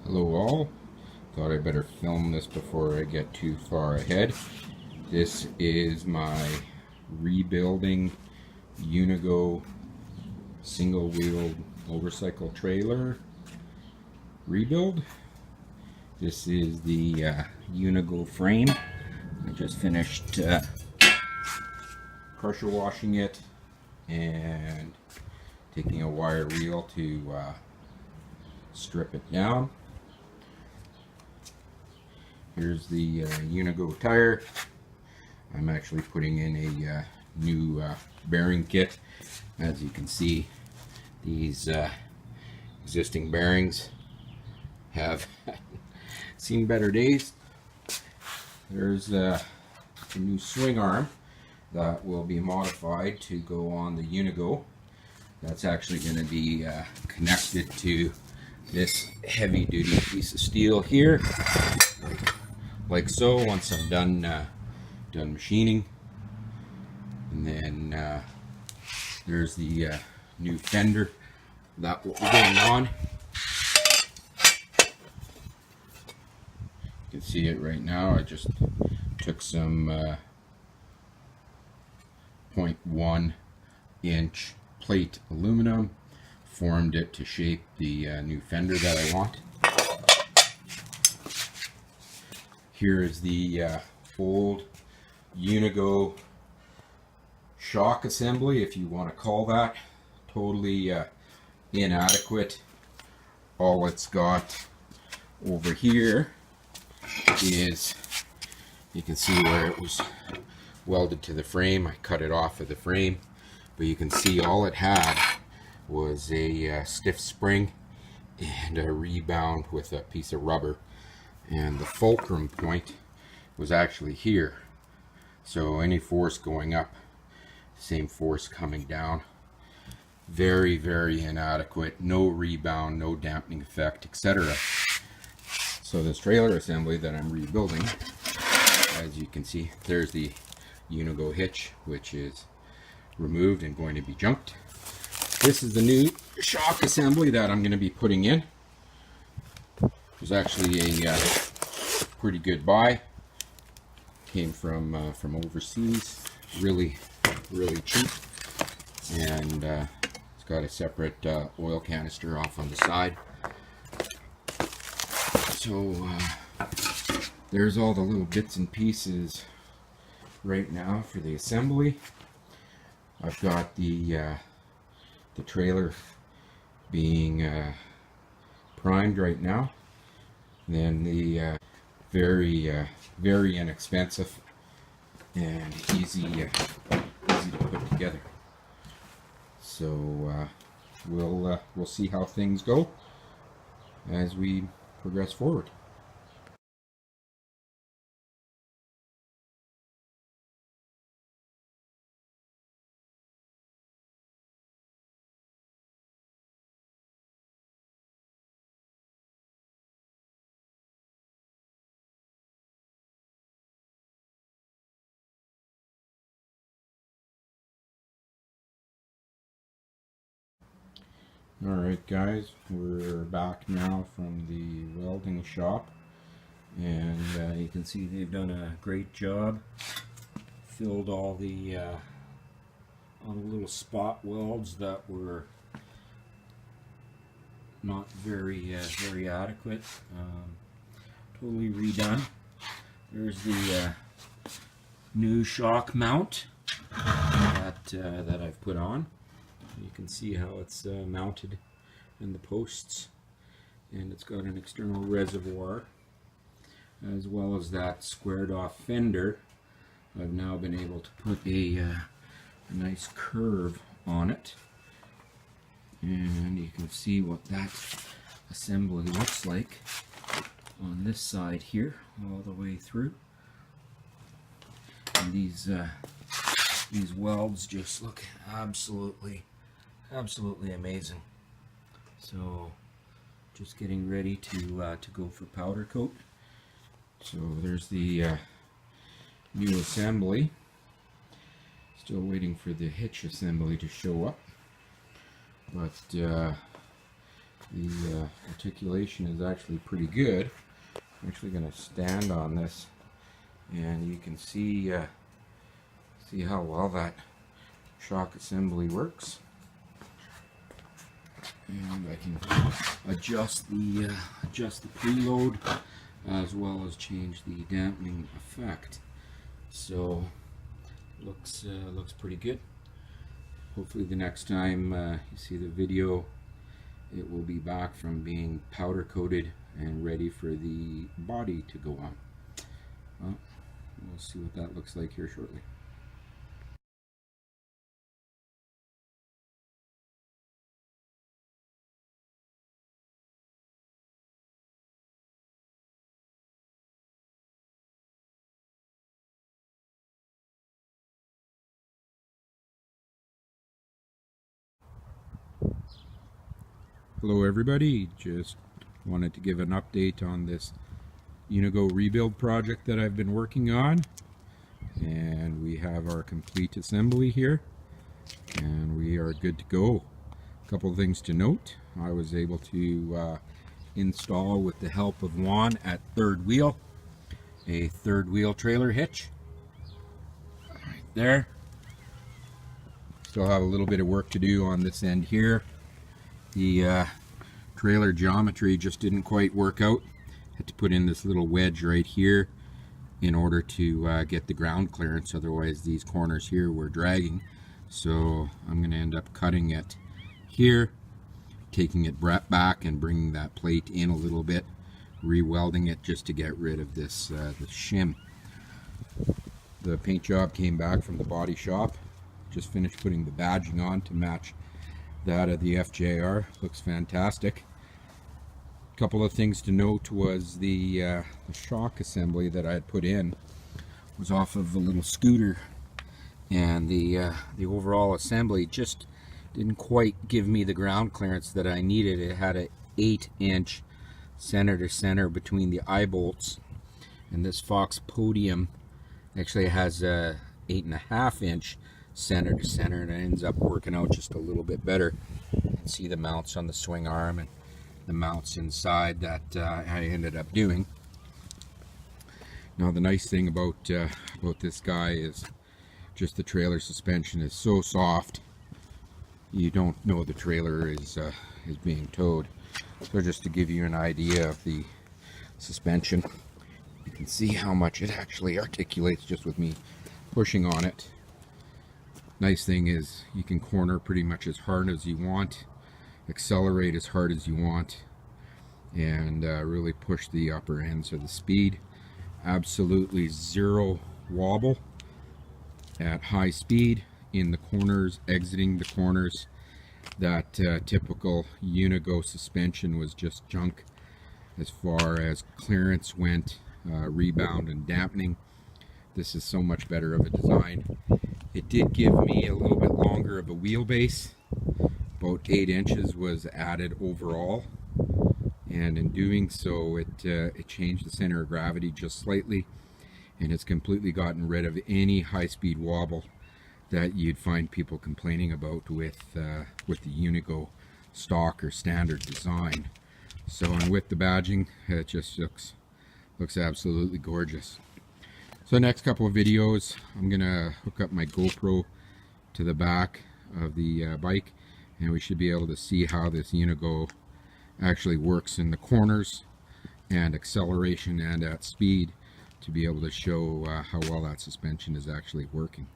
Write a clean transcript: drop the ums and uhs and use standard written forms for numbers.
Hello all, thought I better film this before I get too far ahead. This is my rebuilding Unigo single wheel motorcycle trailer rebuild. This is the Unigo frame. I just finished pressure washing it and taking a wire reel to strip it down. Here's the Unigo tire. I'm actually putting in a new bearing kit. As you can see, these existing bearings have seen better days. There's a new swing arm that will be modified to go on the Unigo. That's actually going to be connected to this heavy duty piece of steel here, like so, once I'm done machining. And then there's the new fender that will be going on. You can see it right now. I just took some 0.1 inch plate aluminum, formed it to shape the new fender that I want. Here is the old Unigo shock assembly, if you want to call that. Totally inadequate. All it's got over here is, you can see where it was welded to the frame. I cut it off of the frame, but you can see all it had was a stiff spring and a rebound with a piece of rubber. And the fulcrum point was actually here, so any force going up, same force coming down. Very, very inadequate. No rebound, no dampening effect, etc. So this trailer assembly that I'm rebuilding, as you can see, there's the Unigo hitch, which is removed and going to be junked. This is the new shock assembly that I'm going to be putting in. It was actually a pretty good buy. Came from overseas, really cheap, and it's got a separate oil canister off on the side. So there's all the little bits and pieces right now for the assembly. I've got the trailer being primed right now. Then the very inexpensive and easy to put together. So we'll see how things go as we progress forward. Alright guys, we're back now from the welding shop, and you can see they've done a great job. Filled all the little spot welds that were not very adequate. Totally redone. There's the new shock mount that I've put on. You can see how it's mounted in the posts, and it's got an external reservoir as well as that squared off fender. I've now been able to put a nice curve on it, and you can see what that assembly looks like on this side here all the way through. And these welds just look absolutely amazing. So just getting ready to go for powder coat. So there's the new assembly. Still waiting for the hitch assembly to show up, but The articulation is actually pretty good. I'm actually going to stand on this, and you can see how well that shock assembly works. And I can adjust the preload as well as change the dampening effect. So looks pretty good. Hopefully the next time you see the video, it will be back from being powder coated and ready for the body to go on. Well, we'll see what that looks like here shortly. Hello everybody, just wanted to give an update on this Unigo rebuild project that I've been working on, and we have our complete assembly here and we are good to go. A couple of things to note: I was able to install, with the help of Juan at Third Wheel, a third wheel trailer hitch right there. Still have a little bit of work to do on this end here. The trailer geometry just didn't quite work out. Had to put in this little wedge right here in order to get the ground clearance, otherwise these corners here were dragging. So I'm going to end up cutting it here, taking it back and bringing that plate in a little bit, re-welding it just to get rid of this shim. The paint job came back from the body shop. Just finished putting the badging on to match that of the FJR. Looks fantastic. A couple of things to note was the shock assembly that I had put in was off of a little scooter, and the overall assembly just didn't quite give me the ground clearance that I needed. It had an 8-inch center to center between the eye bolts, and this Fox podium actually has a 8.5-inch center to center, and it ends up working out just a little bit better. You can see the mounts on the swing arm and the mounts inside that I ended up doing. Now the nice thing about this guy is just the trailer suspension is so soft you don't know the trailer is being towed. So just to give you an idea of the suspension, you can see how much it actually articulates just with me pushing on it. Nice thing is you can corner pretty much as hard as you want, accelerate as hard as you want, and really push the upper ends of the speed. Absolutely zero wobble at high speed in the corners, exiting the corners. That typical Unigo suspension was just junk as far as clearance went, rebound and dampening. This is so much better of a design. It did give me a little bit longer of a wheelbase. About 8 inches was added overall, and in doing so it changed the center of gravity just slightly, and it's completely gotten rid of any high-speed wobble that you'd find people complaining about with the Unigo stock or standard design. So, and with the badging, it just looks absolutely gorgeous. So the next couple of videos, I'm gonna hook up my GoPro to the back of the bike, and we should be able to see how this Unigo actually works in the corners and acceleration and at speed, to be able to show how well that suspension is actually working.